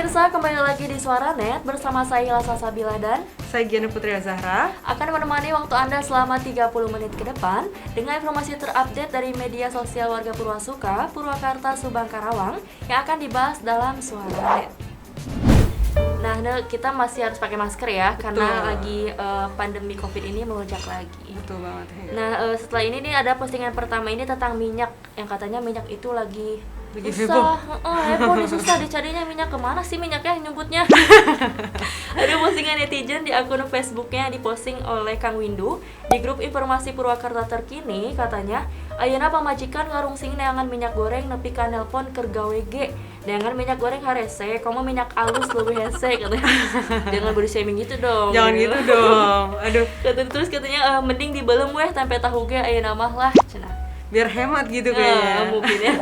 pemirsa, kembali lagi di Suara Net bersama saya Hilal Salsabila dan saya Giana Putri Zahra akan menemani waktu Anda selama 30 menit ke depan dengan informasi terupdate dari media sosial warga Purwasuka, Purwakarta, Subang, Karawang yang akan dibahas dalam Suara Net. Nah, kita masih harus pakai masker ya. Betul. Karena lagi pandemi Covid ini melonjak lagi. Betul banget ya. Nah, setelah ini nih ada postingan pertama ini tentang minyak yang katanya minyak itu lagi susah, heboh nih, susah dicarinya minyak. Kemana sih minyaknya nyebutnya? Ada postingan netizen di akun Facebooknya diposting oleh Kang Windu di grup informasi Purwakarta terkini. Katanya, ayeuna pamajikan ngarungsing neangan minyak goreng nepi ka nelpon keur gawe ge. Neangan minyak goreng harese, komo minyak alus leuwih hese katanya. Jangan body shaming gitu dong. Jangan gitu dong. Aduh. Terus katanya mending dibelem weh tempe tahu ge ayeuna mah lah cenah. Biar hemat gitu kayaknya. Mungkin ya.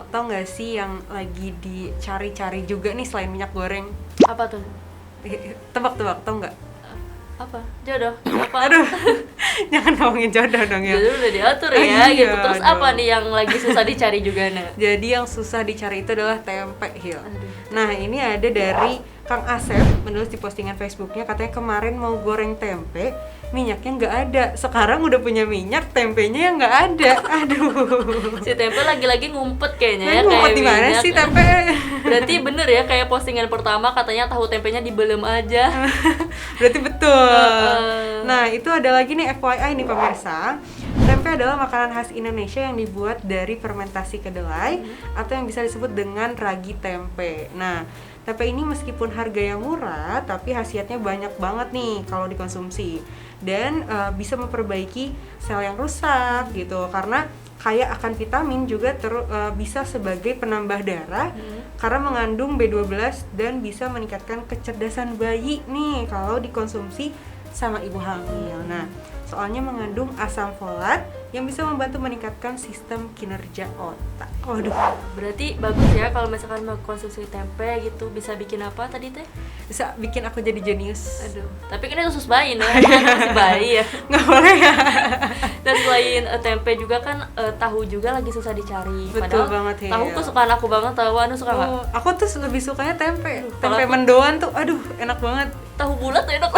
Tau gak sih yang lagi dicari-cari juga nih selain minyak goreng? Apa tuh? Tebak-tebak, tau gak? Apa? Jodoh? Apa? Aduh, jangan ngomongin jodoh dong ya. Jodoh udah diatur ya, iya, gitu. Terus apa nih yang lagi susah dicari juga nih? Jadi yang susah dicari itu adalah tempe, Hil. Nah, ini ada dari Kang Asep menulis di postingan Facebooknya, katanya kemarin mau goreng tempe, minyaknya nggak ada. Sekarang udah punya minyak, tempenya yang nggak ada. Aduh. Si tempe lagi-lagi ngumpet kayaknya ya, ngumpet kayak di mana sih tempe? Berarti bener ya, kayak postingan pertama katanya tahu tempenya dibelem aja. Berarti betul. Nah, itu ada lagi nih FYI nih pemirsa. Tempe adalah makanan khas Indonesia yang dibuat dari fermentasi kedelai atau yang bisa disebut dengan ragi tempe. Nah, tempe ini meskipun harga yang murah, tapi khasiatnya banyak banget nih kalau dikonsumsi. Dan bisa memperbaiki sel yang rusak gitu, karena kaya akan vitamin, juga bisa sebagai penambah darah karena mengandung B12 dan bisa meningkatkan kecerdasan bayi nih kalau dikonsumsi sama ibu hamil. Nah, soalnya mengandung asam folat yang bisa membantu meningkatkan sistem kinerja otak. Waduh, berarti bagus ya kalau misalkan mau konsumsi tempe gitu. Bisa bikin apa tadi teh? Bisa bikin aku jadi jenius. Aduh, tapi kan itu khusus bayi nih, masih bayi ya. Nggak boleh ya. Dan selain tempe juga kan tahu juga lagi susah dicari. Betul. Padahal banget ya. Tahu kesukaan aku banget, tahu suka nggak? Aku tuh lebih sukanya tempe. Tempe mendoan tuh, aduh enak banget. Tahu bulat tuh enak.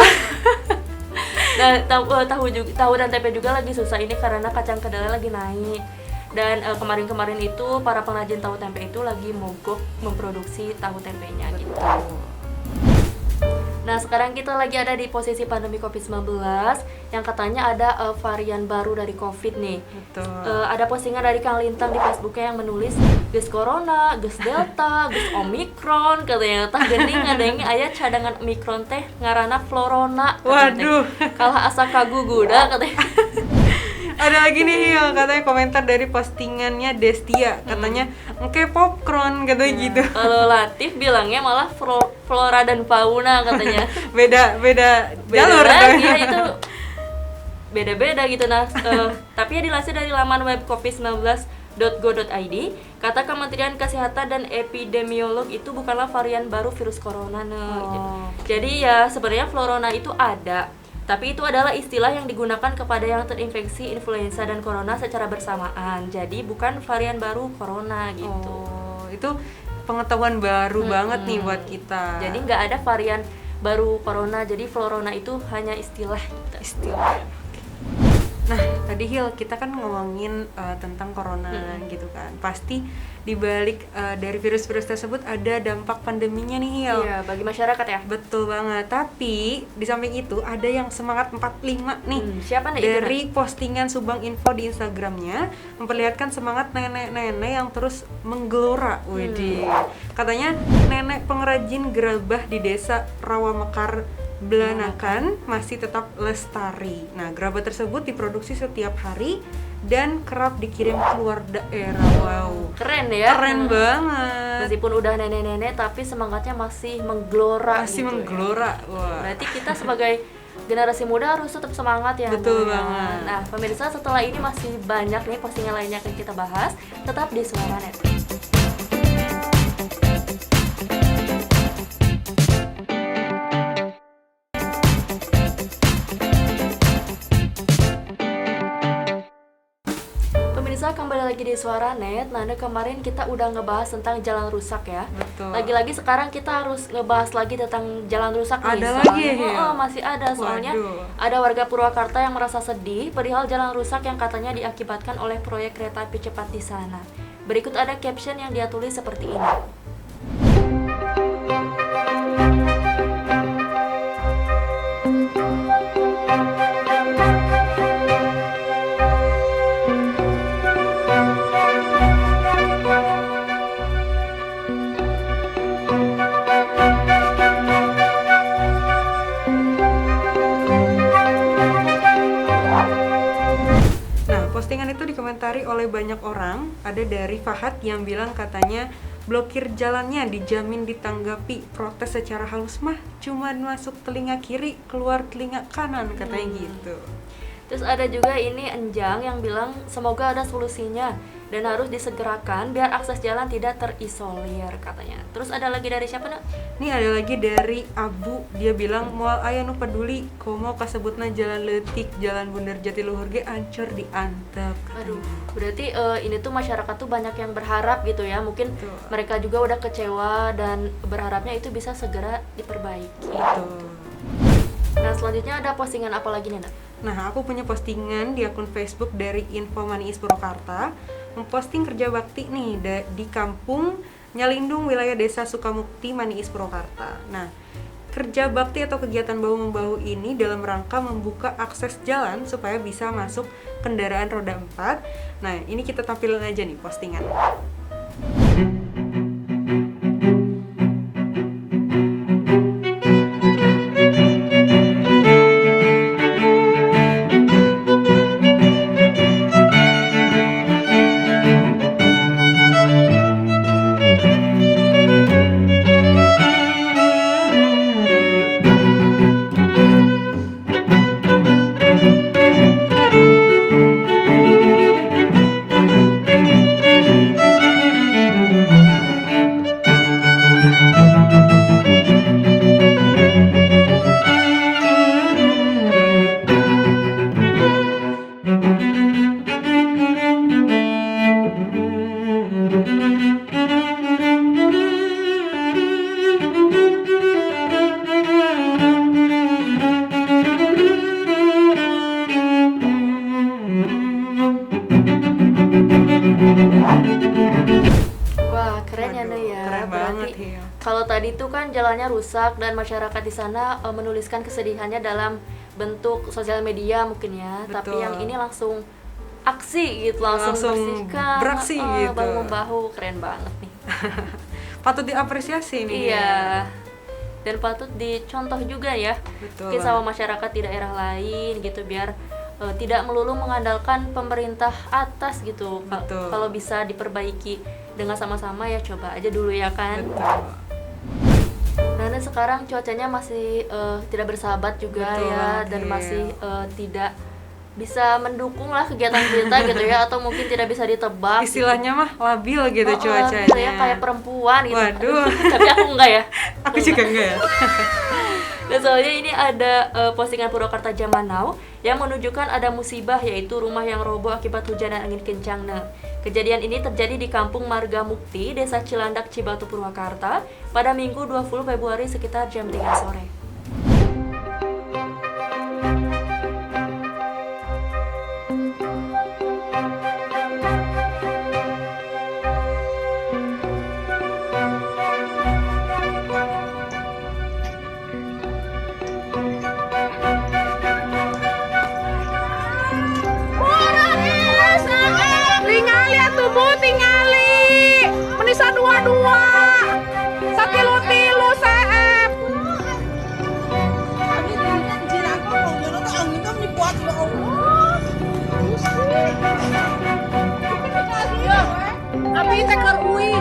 Nah, tahu dan tempe juga lagi susah ini karena kacang kedelai lagi naik. Dan kemarin-kemarin itu para pengrajin tahu tempe itu lagi mogok memproduksi tahu tempenya gitu. Nah, sekarang kita lagi ada di posisi pandemi COVID-19 yang katanya ada varian baru dari COVID nih. Betul. Ada postingan dari Kang Lintang di Facebooknya yang menulis geus corona, geus delta, geus omikron, katanya tah geuning ngadenge aya cadangan omikron teh ngaranna florona. Waduh, kalah asa kaguguda katanya. Ada lagi nih katanya komentar dari postingannya Destia, katanya oke popcorn katanya gitu. Kalau Latif bilangnya malah flora dan fauna katanya. beda jalur lagi ya, itu beda-beda gitu. Nah, tapi ya dilansir dari laman web covid19.go.id, kata Kementerian Kesehatan dan Epidemiolog itu bukanlah varian baru virus corona. Jadi ya sebenarnya florona itu ada, tapi itu adalah istilah yang digunakan kepada yang terinfeksi influenza dan corona secara bersamaan. Jadi bukan varian baru corona gitu. Itu pengetahuan baru banget nih buat kita. Jadi nggak ada varian baru corona. Jadi florona itu hanya istilah. Nah, tadi Hil, kita kan ngomongin tentang corona gitu kan. Pasti dibalik dari virus-virus tersebut ada dampak pandeminya nih, Hil. Iya, bagi masyarakat ya. Betul banget. Tapi di samping itu ada yang semangat 45 nih. Siapa nih dari itu, postingan Subang Info di Instagramnya memperlihatkan semangat nenek-nenek yang terus menggelora. Widih. Katanya nenek pengrajin gerabah di desa Rawamekar Belanakan masih tetap lestari. Nah, gerabah tersebut diproduksi setiap hari dan kerap dikirim keluar daerah. Wow, keren ya. Keren banget. Meskipun udah nenek-nenek tapi semangatnya masih menggelora. Masih gitu menggelora. Ya. Wah. Berarti kita sebagai generasi muda harus tetap semangat ya. Betul Nana. banget. Nah, pemirsa, setelah ini masih banyak nih postingan lainnya yang kita bahas. Tetap di Suaranet. Pemirsa, kembali lagi di Suaranet. Nah, kemarin kita udah ngebahas tentang jalan rusak ya. Betul. Lagi-lagi sekarang kita harus ngebahas lagi tentang jalan rusak nih. Ada Soalnya, lagi ya? masih ada soalnya. Waduh. Ada warga Purwakarta yang merasa sedih perihal jalan rusak yang katanya diakibatkan oleh proyek kereta api cepat di sana. Berikut ada caption yang dia tulis seperti ini. Nah, postingan itu dikomentari oleh banyak orang. Ada dari Fahad yang bilang katanya blokir jalannya dijamin ditanggapi, protes secara halus mah cuma masuk telinga kiri keluar telinga kanan katanya gitu. Terus ada juga ini Enjang yang bilang semoga ada solusinya dan harus disegerakan biar akses jalan tidak terisolir katanya. Terus ada lagi dari siapa, Nak? Ini ada lagi dari Abu, dia bilang moal aya nu peduli komo kasebutna jalan leutik jalan Bundar Jatiluhur ge ancur diantep. Aduh, berarti ini tuh masyarakat tuh banyak yang berharap gitu ya. Mungkin Betul. mereka juga udah kecewa dan berharapnya itu bisa segera diperbaiki. Betul. Nah, selanjutnya ada postingan apa lagi nih, Nak? Nah, aku punya postingan di akun Facebook dari Info Maniis Purwakarta, memposting kerja bakti nih di kampung Nyalindung, wilayah Desa Sukamukti, Maniis Purwakarta. Nah, kerja bakti atau kegiatan bahu-membahu ini dalam rangka membuka akses jalan supaya bisa masuk kendaraan roda 4. Nah, ini kita tampilin aja nih postingan. Wah, keren ya, Waduh, Nak ya. keren banget, Berarti iya. kalau tadi tuh kan jalannya rusak dan masyarakat di sana menuliskan kesedihannya dalam bentuk sosial media mungkin ya. Betul. Tapi yang ini langsung aksi gitu, langsung bersihkan, beraksi gitu. bahu-membahu, keren banget nih. Patut diapresiasi nih. Iya. Dan patut dicontoh juga ya. Betul Mungkin sama banget. masyarakat di daerah lain gitu biar tidak melulu mengandalkan pemerintah atas gitu. Betul. Kalau bisa diperbaiki dengan sama-sama ya coba aja dulu ya kan. Betul. Nah, dan sekarang cuacanya masih tidak bersahabat juga Betul ya banget, dan iya. masih tidak bisa mendukung lah kegiatan kita gitu ya atau mungkin tidak bisa ditebak. Istilahnya mah labil gitu cuacanya. Gitu ya, kayak perempuan gitu. Waduh. Tapi aku enggak ya. Aku juga enggak ya. Dan soalnya ini ada postingan Purwakarta Zaman Now yang menunjukkan ada musibah yaitu rumah yang roboh akibat hujan dan angin kencang. Nah, kejadian ini terjadi di Kampung Marga Mukti, Desa Cilandak, Cibatu, Purwakarta pada Minggu 20 Februari sekitar jam 3 sore. Tingali atuh Bu, tingali. Menisa dua-dua. Satilu-tilu seep. Abi teh keur uih.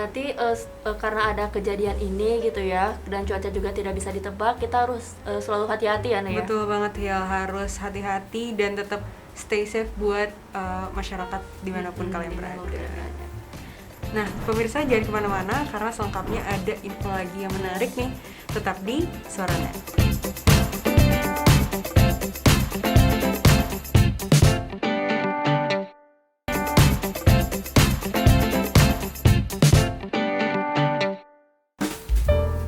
berarti karena ada kejadian ini gitu ya, dan cuaca juga tidak bisa ditebak, kita harus selalu hati-hati ya, Naya? Betul banget Hil, harus hati-hati dan tetap stay safe buat masyarakat dimanapun kalian berada. Nah, pemirsa jangan kemana-mana karena selengkapnya ada info lagi yang menarik nih. Tetap di Suaranet.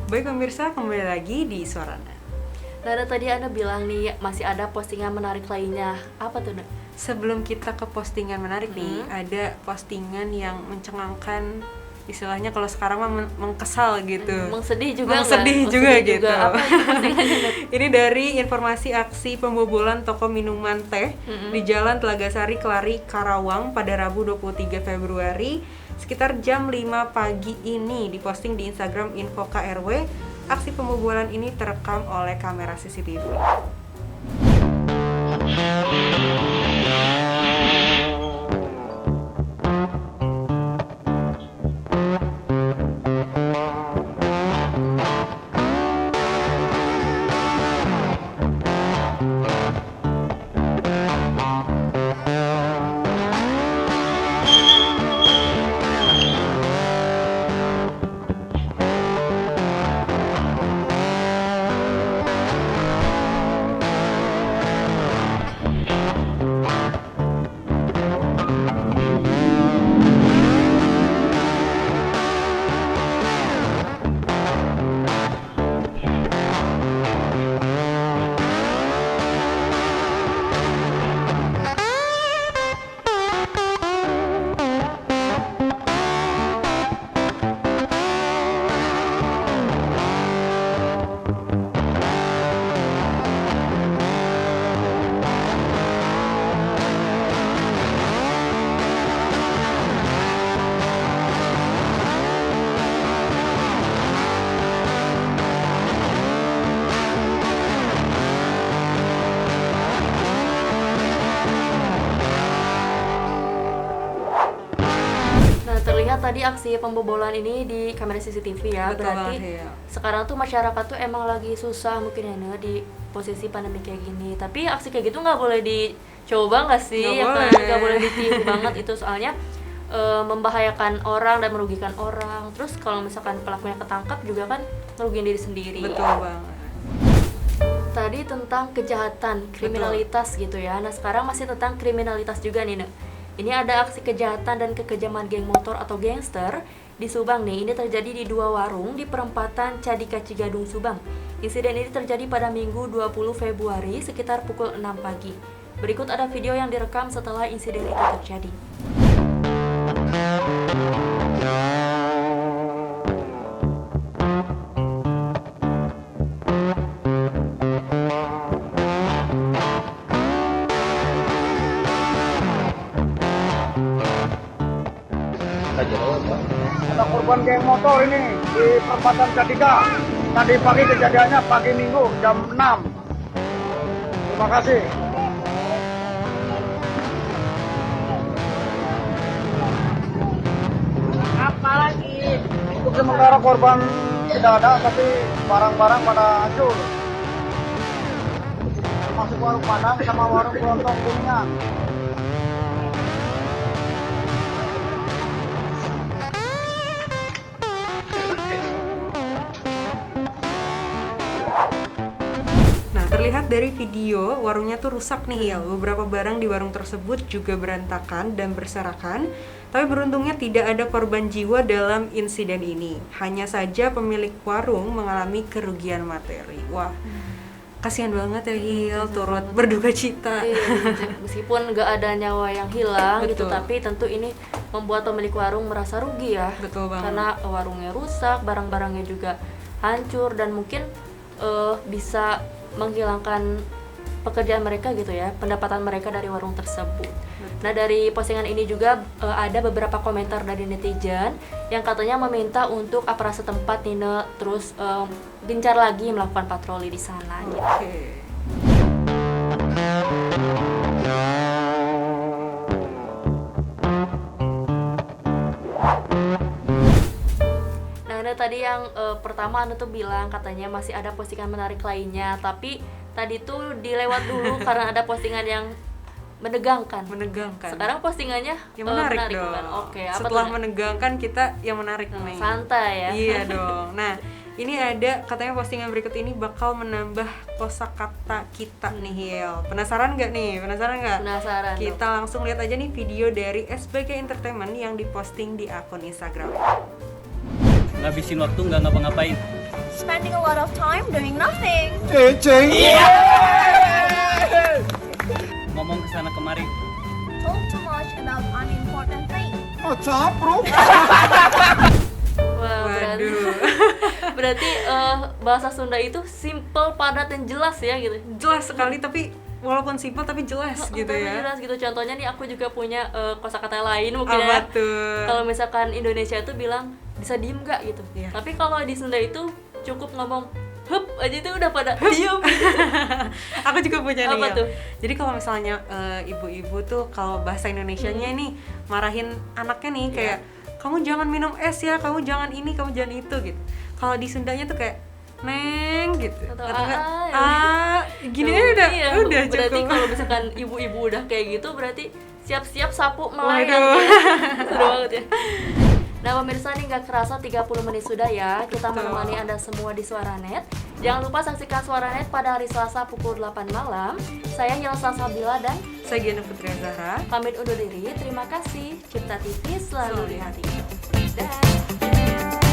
Baik pemirsa, kembali lagi di Suaranet. Nada, tadi Anda bilang nih masih ada postingan menarik lainnya. Apa tuh, Nak? Sebelum kita ke postingan menarik nih, ada postingan yang mencengangkan, istilahnya kalau sekarang mah mengkesal gitu. Sedih juga Sedih nggak? juga Sedih gitu. Apa itu postingannya, Nak? Ini dari informasi aksi pembobolan toko minuman teh di Jalan Telagasari, Kelari, Karawang pada Rabu 23 Februari sekitar jam 5 pagi ini, diposting di Instagram Info KRW. Aksi pembobolan ini terekam oleh kamera CCTV. Terlihat tadi aksi pembobolan ini di kamera CCTV ya. Betul Berarti banget, ya. sekarang tuh masyarakat tuh emang lagi susah mungkin ya, Naya, di posisi pandemi kayak gini. Tapi aksi kayak gitu nggak boleh dicoba nggak sih? Nggak Ya kan, boleh. nggak boleh ditiru banget itu, soalnya membahayakan orang dan merugikan orang. Terus kalau misalkan pelakunya ketangkap juga kan merugikan diri sendiri. Betul banget. Tadi tentang kejahatan, kriminalitas gitu ya. Nah sekarang masih tentang kriminalitas juga nih, Nek. Ini ada aksi kejahatan dan kekejaman geng motor atau gangster di Subang nih. Ini terjadi di 2 warung di perempatan Cadika Cigadung, Subang. Insiden ini terjadi pada Minggu 20 Februari sekitar pukul 6 pagi. Berikut ada video yang direkam setelah insiden itu terjadi. Ada korban geng motor ini di perempatan Cadika. Tadi pagi kejadiannya pagi Minggu jam 6. Terima kasih. Apa lagi? Untuk sementara korban tidak ada, tapi barang-barang pada hancur. Termasuk warung Padang sama warung kelontong Kuningan. Nah, terlihat dari video warungnya tuh rusak nih ya. Beberapa barang di warung tersebut juga berantakan dan berserakan. Tapi beruntungnya tidak ada korban jiwa dalam insiden ini. Hanya saja pemilik warung mengalami kerugian materi. Wah, kasihan banget ya Hil, turut berduka cita. Iya, gitu. Meskipun nggak ada nyawa yang hilang gitu, Betul. tapi tentu ini membuat pemilik warung merasa rugi ya. Betul banget. Karena warungnya rusak, barang-barangnya juga hancur, dan mungkin bisa menghilangkan pekerjaan mereka gitu ya, pendapatan mereka dari warung tersebut. Nah, dari postingan ini juga ada beberapa komentar dari netizen yang katanya meminta untuk aparat setempat Nina terus gencar lagi melakukan patroli di sana gitu. Oke. bener tadi yang pertama Anu tuh bilang katanya masih ada postingan menarik lainnya, tapi tadi tuh dilewat dulu karena ada postingan yang menegangkan. Sekarang postingannya yang menarik dong. bukan? Oke, apa setelah tuh? menegangkan kita yang menarik nih. Santai ya. Iya dong. Nah, ini ada katanya postingan berikut ini bakal menambah kosakata kita nih, Hil. Penasaran nggak nih? Penasaran. Kita langsung lihat aja nih video dari SBG Entertainment yang diposting di akun Instagram. Ngabisin waktu nggak ngapa-ngapain. Spending a lot of time doing nothing. Ngomong kesana kemari. Talk too much about unimportant things. Wah, berarti bahasa Sunda itu simple, padat dan jelas ya gitu. Jelas sekali, tapi walaupun simpel tapi jelas gitu Tapi ya. jelas gitu. Contohnya nih aku juga punya kosakata lain mungkin Apa ya. tuh? Kalau misalkan Indonesia itu bilang bisa diem gak gitu. Iya. Tapi kalau di Sunda itu cukup ngomong hup aja itu udah pada diem. Aku juga punya nih. Apa Yel. tuh? Jadi kalau misalnya ibu-ibu tuh kalau bahasa Indonesianya nih marahin anaknya nih kayak kamu jangan minum es ya, kamu jangan ini, kamu jangan itu gitu. Kalau di Sundanya tuh kayak neng gitu. Atau enggak gini Tuh, aja iya, udah berarti cukup. kalau misalkan ibu-ibu udah kayak gitu berarti siap-siap sapu melayang. Waduh. Seru banget ya. Nah pemirsa nih gak kerasa 30 menit sudah ya kita menemani Anda semua di Suaranet. Jangan lupa saksikan Suaranet pada hari Selasa pukul 8 malam. Saya Yelsa Sabila dan Saya Giana Putri Zahra. pamit undur diri. Terima kasih. Cipta TV selalu di hati. Dah.